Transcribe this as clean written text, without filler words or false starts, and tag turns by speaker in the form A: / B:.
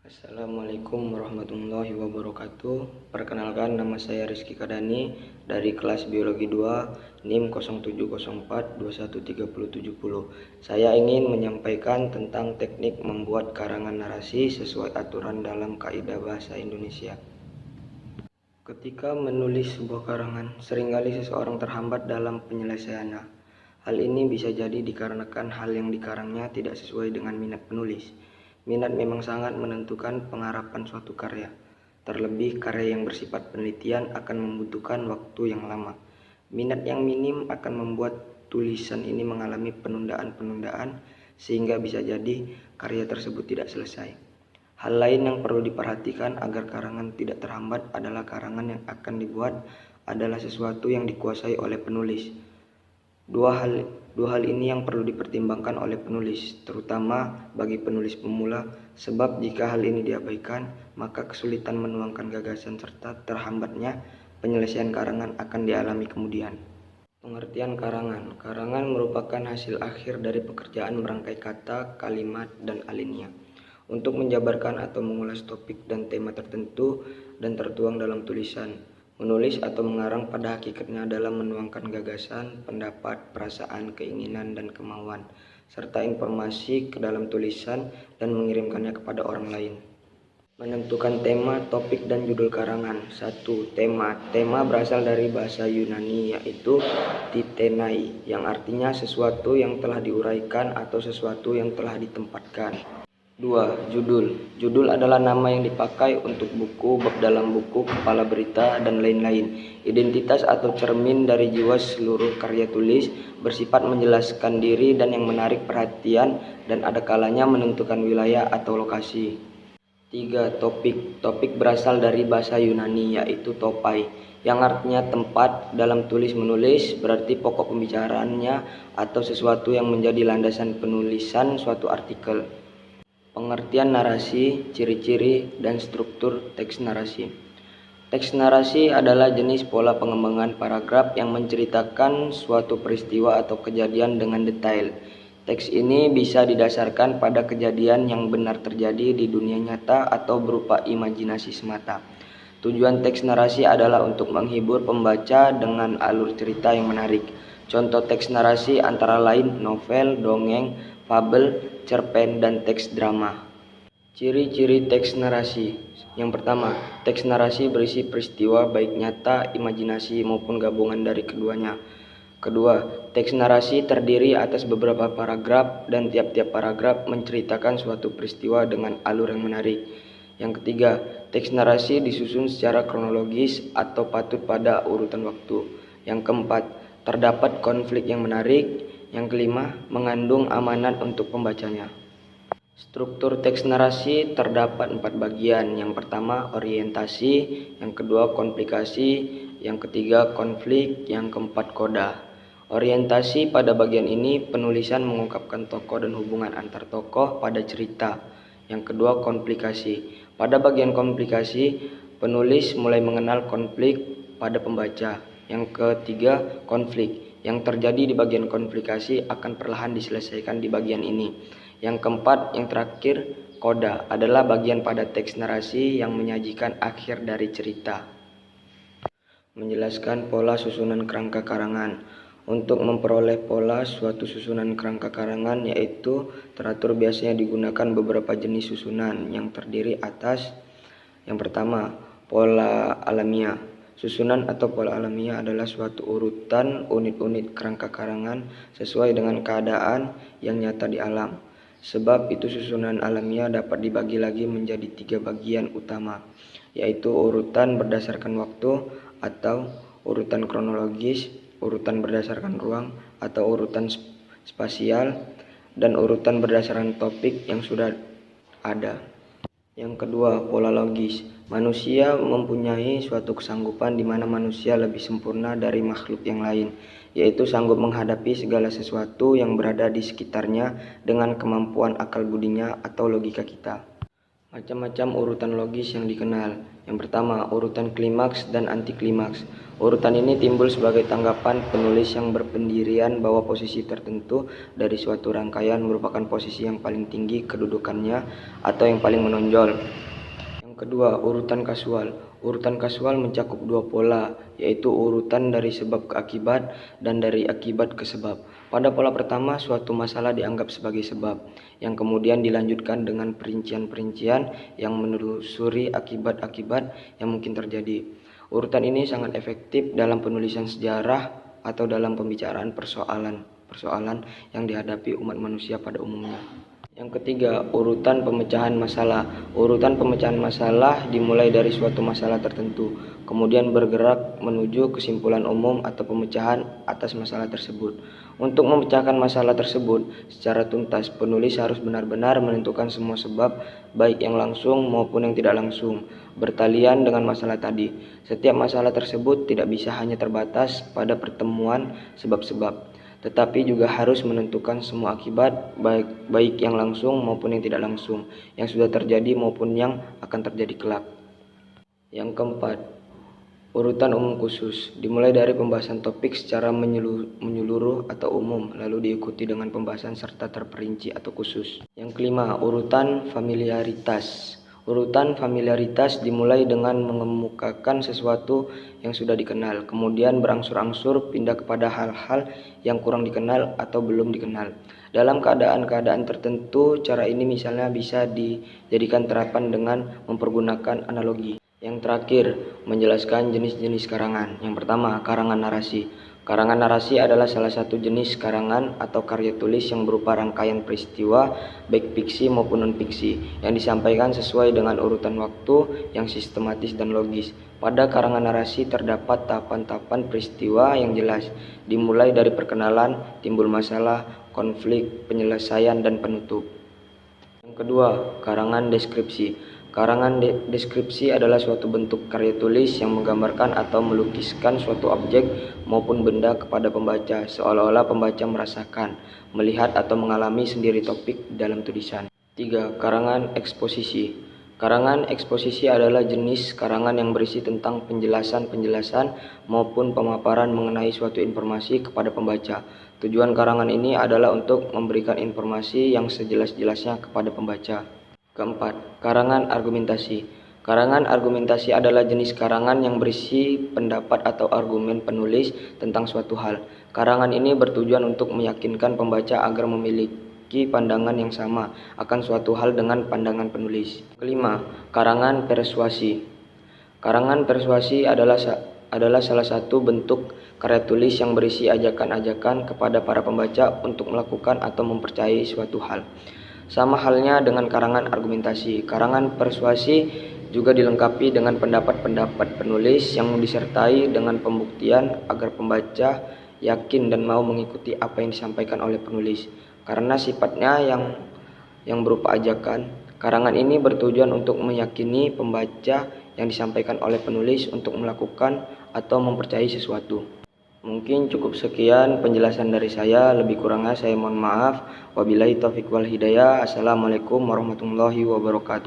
A: Assalamualaikum warahmatullahi wabarakatuh. Perkenalkan, nama saya Rizky Kadani dari kelas Biologi 2 NIM 0704213070. Saya ingin menyampaikan tentang teknik membuat karangan narasi sesuai aturan dalam kaidah bahasa Indonesia. Ketika menulis sebuah karangan, seringkali seseorang terhambat dalam penyelesaiannya. Hal ini bisa jadi dikarenakan hal yang dikarangnya tidak sesuai dengan minat penulis. Minat memang sangat menentukan pengharapan suatu karya. Terlebih karya yang bersifat penelitian akan membutuhkan waktu yang lama. Minat yang minim akan membuat tulisan ini mengalami penundaan-penundaan sehingga bisa jadi karya tersebut tidak selesai. Hal lain yang perlu diperhatikan agar karangan tidak terhambat adalah karangan yang akan dibuat adalah sesuatu yang dikuasai oleh penulis. Dua hal ini yang perlu dipertimbangkan oleh penulis, terutama bagi penulis pemula, sebab jika hal ini diabaikan, maka kesulitan menuangkan gagasan serta terhambatnya penyelesaian karangan akan dialami kemudian. Pengertian karangan. Karangan merupakan hasil akhir dari pekerjaan merangkai kata, kalimat, dan alinea untuk menjabarkan atau mengulas topik dan tema tertentu dan tertuang dalam tulisan. Menulis atau mengarang pada hakikatnya adalah menuangkan gagasan, pendapat, perasaan, keinginan, dan kemauan, serta informasi ke dalam tulisan dan mengirimkannya kepada orang lain. Menentukan tema, topik, dan judul karangan. 1. Tema. Tema berasal dari bahasa Yunani yaitu titenai, yang artinya sesuatu yang telah diuraikan atau sesuatu yang telah ditempatkan. 2. Judul. Judul adalah nama yang dipakai untuk buku, bab dalam buku, kepala berita, dan lain-lain. Identitas atau cermin dari jiwa seluruh karya tulis, bersifat menjelaskan diri dan yang menarik perhatian dan ada kalanya menentukan wilayah atau lokasi. 3. Topik. Topik berasal dari bahasa Yunani yaitu topai, yang artinya tempat dalam tulis menulis, berarti pokok pembicaraannya atau sesuatu yang menjadi landasan penulisan suatu artikel. Pengertian narasi, ciri-ciri, dan struktur teks narasi. Teks narasi adalah jenis pola pengembangan paragraf yang menceritakan suatu peristiwa atau kejadian dengan detail. Teks ini bisa didasarkan pada kejadian yang benar terjadi di dunia nyata atau berupa imajinasi semata. Tujuan teks narasi adalah untuk menghibur pembaca dengan alur cerita yang menarik. Contoh teks narasi antara lain novel, dongeng, fabel, cerpen, dan teks drama. Ciri-ciri teks narasi. Yang pertama, teks narasi berisi peristiwa baik nyata, imajinasi, maupun gabungan dari keduanya. Kedua, teks narasi terdiri atas beberapa paragraf dan tiap-tiap paragraf menceritakan suatu peristiwa dengan alur yang menarik. Yang ketiga, teks narasi disusun secara kronologis atau patut pada urutan waktu. Yang keempat, terdapat konflik yang menarik. Yang kelima, mengandung amanat untuk pembacanya. Struktur teks narasi terdapat 4 bagian. Yang pertama, orientasi. Yang kedua, komplikasi. Yang ketiga, konflik. Yang keempat, koda. Orientasi pada bagian ini penulisan mengungkapkan tokoh dan hubungan antar tokoh pada cerita. Yang kedua, komplikasi. Pada bagian komplikasi, penulis mulai mengenal konflik pada pembaca. Yang ketiga, konflik. Yang terjadi di bagian komplikasi akan perlahan diselesaikan di bagian ini. Yang keempat, yang terakhir, koda adalah bagian pada teks narasi yang menyajikan akhir dari cerita. Menjelaskan pola susunan kerangka karangan. Untuk memperoleh pola suatu susunan kerangka karangan yaitu teratur biasanya digunakan beberapa jenis susunan yang terdiri atas yang pertama, pola alamiah. Susunan atau pola alamiah adalah suatu urutan unit-unit kerangka karangan sesuai dengan keadaan yang nyata di alam. Sebab itu susunan alamiah dapat dibagi lagi menjadi 3 bagian utama, yaitu urutan berdasarkan waktu atau urutan kronologis, urutan berdasarkan ruang atau urutan spasial, dan urutan berdasarkan topik yang sudah ada. Yang kedua, pola logis. Manusia mempunyai suatu kesanggupan di mana manusia lebih sempurna dari makhluk yang lain, yaitu sanggup menghadapi segala sesuatu yang berada di sekitarnya dengan kemampuan akal budinya atau logika kita. Macam-macam urutan logis yang dikenal. Yang pertama, urutan klimaks dan antiklimaks. Urutan ini timbul sebagai tanggapan penulis yang berpendirian bahwa posisi tertentu dari suatu rangkaian merupakan posisi yang paling tinggi kedudukannya atau yang paling menonjol. Yang kedua, urutan kasual. Urutan kasual mencakup dua pola, yaitu urutan dari sebab ke akibat dan dari akibat ke sebab. Pada pola pertama, suatu masalah dianggap sebagai sebab, yang kemudian dilanjutkan dengan perincian-perincian yang menelusuri akibat-akibat yang mungkin terjadi. Urutan ini sangat efektif dalam penulisan sejarah atau dalam pembicaraan persoalan yang dihadapi umat manusia pada umumnya. Yang ketiga, urutan pemecahan masalah. Urutan pemecahan masalah dimulai dari suatu masalah tertentu, kemudian bergerak menuju kesimpulan umum atau pemecahan atas masalah tersebut. Untuk memecahkan masalah tersebut secara tuntas, penulis harus benar-benar menentukan semua sebab, baik yang langsung maupun yang tidak langsung, bertalian dengan masalah tadi. Setiap masalah tersebut tidak bisa hanya terbatas pada pertemuan sebab-sebab, tetapi juga harus menentukan semua akibat, baik yang langsung maupun yang tidak langsung, yang sudah terjadi maupun yang akan terjadi kelak. Yang keempat, urutan umum khusus. Dimulai dari pembahasan topik secara menyeluruh atau umum, lalu diikuti dengan pembahasan serta terperinci atau khusus. Yang kelima, urutan familiaritas. Urutan familiaritas dimulai dengan mengemukakan sesuatu yang sudah dikenal, kemudian berangsur-angsur pindah kepada hal-hal yang kurang dikenal atau belum dikenal. Dalam keadaan-keadaan tertentu, cara ini misalnya bisa dijadikan terapan dengan mempergunakan analogi. Yang terakhir, menjelaskan jenis-jenis karangan. Yang pertama, karangan narasi. Karangan narasi adalah salah satu jenis karangan atau karya tulis yang berupa rangkaian peristiwa, baik fiksi maupun non-fiksi, yang disampaikan sesuai dengan urutan waktu yang sistematis dan logis. Pada karangan narasi terdapat tahapan-tahapan peristiwa yang jelas, dimulai dari perkenalan, timbul masalah, konflik, penyelesaian, dan penutup. Yang kedua, karangan deskripsi. Karangan deskripsi adalah suatu bentuk karya tulis yang menggambarkan atau melukiskan suatu objek maupun benda kepada pembaca, seolah-olah pembaca merasakan, melihat atau mengalami sendiri topik dalam tulisan. 3. Karangan eksposisi. Karangan eksposisi adalah jenis karangan yang berisi tentang penjelasan-penjelasan maupun pemaparan mengenai suatu informasi kepada pembaca. Tujuan karangan ini adalah untuk memberikan informasi yang sejelas-jelasnya kepada pembaca. Keempat, karangan argumentasi. Karangan argumentasi adalah jenis karangan yang berisi pendapat atau argumen penulis tentang suatu hal. Karangan ini bertujuan untuk meyakinkan pembaca agar memiliki pandangan yang sama akan suatu hal dengan pandangan penulis. Kelima, karangan persuasi. Karangan persuasi adalah salah satu bentuk karya tulis yang berisi ajakan-ajakan kepada para pembaca untuk melakukan atau mempercayai suatu hal. Sama halnya dengan karangan argumentasi, karangan persuasi juga dilengkapi dengan pendapat-pendapat penulis yang disertai dengan pembuktian agar pembaca yakin dan mau mengikuti apa yang disampaikan oleh penulis. Karena sifatnya yang berupa ajakan, karangan ini bertujuan untuk meyakini pembaca yang disampaikan oleh penulis untuk melakukan atau mempercayai sesuatu. Mungkin cukup sekian penjelasan dari saya, lebih kurangnya saya mohon maaf. Wabillahi taufiq wal hidayah. Assalamualaikum warahmatullahi wabarakatuh.